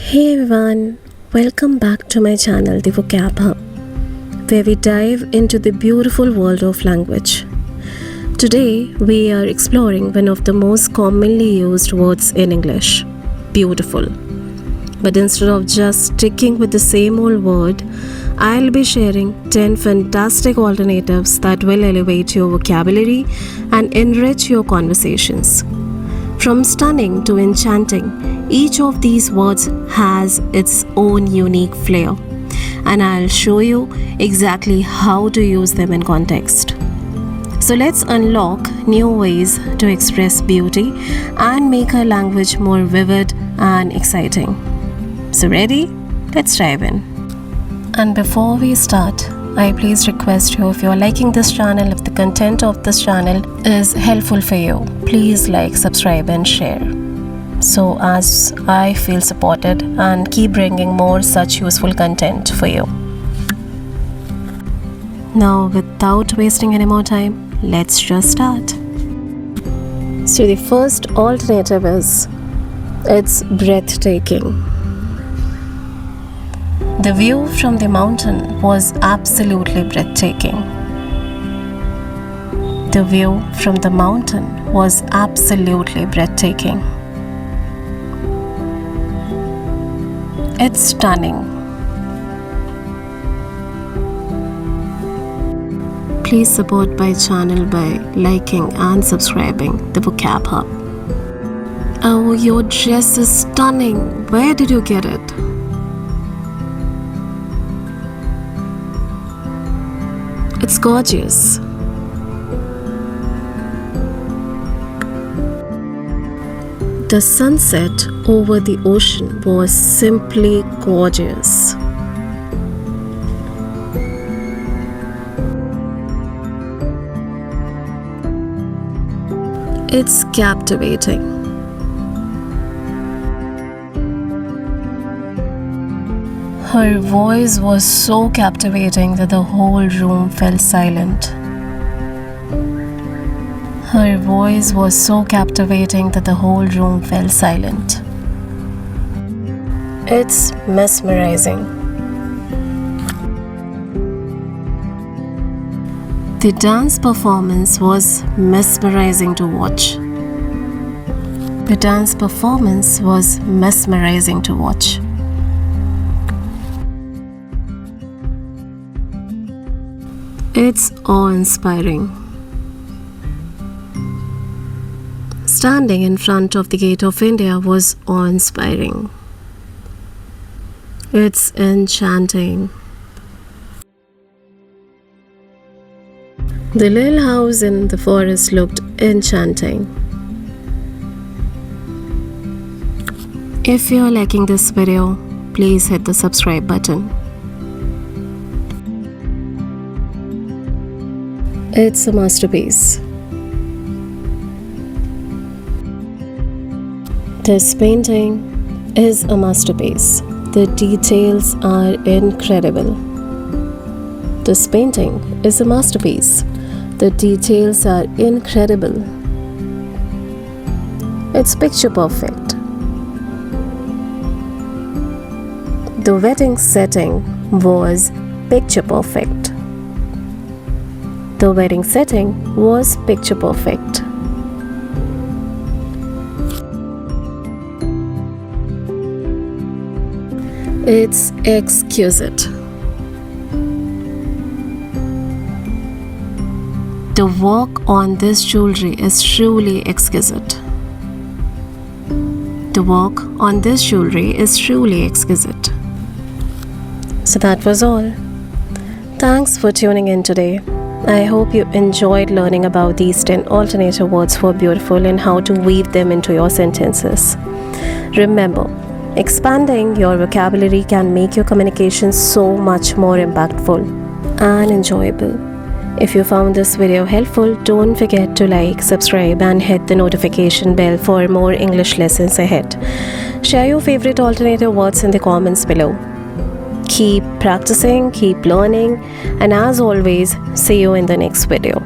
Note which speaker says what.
Speaker 1: Hey everyone, welcome back to my channel, the Vocab Hub, where we dive into the beautiful world of language. Today, we are exploring one of the most commonly used words in English, beautiful. But instead of just sticking with the same old word, I'll be sharing 10 fantastic alternatives that will elevate your vocabulary and enrich your conversations. From stunning to enchanting, each of these words has its own unique flair, and I'll show you exactly how to use them in context. So let's unlock new ways to express beauty and make our language more vivid and exciting. So ready? Let's dive in. And before we start, I please request you, if you are liking this channel, if the content of this channel is helpful for you, please like, subscribe and share, so as I feel supported and keep bringing more such useful content for you. Now, without wasting any more time, let's just start. So the first alternative is, it's breathtaking. The view from the mountain was absolutely breathtaking. The view from the mountain was absolutely breathtaking. It's stunning. Please support my channel by liking and subscribing the Vocab Hub. Oh, your dress is stunning. Where did you get it? It's gorgeous. The sunset over the ocean was simply gorgeous. It's captivating. Her voice was so captivating that the whole room fell silent. Her voice was so captivating that the whole room fell silent. It's mesmerizing. The dance performance was mesmerizing to watch. The dance performance was mesmerizing to watch. It's awe-inspiring. Standing in front of the Gate of India was awe-inspiring. It's enchanting. The little house in the forest looked enchanting. If you're liking this video, please hit the subscribe button. It's a masterpiece. This painting is a masterpiece. The details are incredible. This painting is a masterpiece. The details are incredible. It's picture perfect. The wedding setting was picture perfect. The wedding setting was picture perfect. It's exquisite. The work on this jewelry is truly exquisite. The work on this jewelry is truly exquisite. So that was all. Thanks for tuning in today. I hope you enjoyed learning about these 10 alternative words for beautiful and how to weave them into your sentences. Remember, expanding your vocabulary can make your communication so much more impactful and enjoyable. If you found this video helpful, don't forget to like, subscribe and hit the notification bell for more English lessons ahead. Share your favorite alternative words in the comments below. Keep practicing, keep learning, and as always, see you in the next video.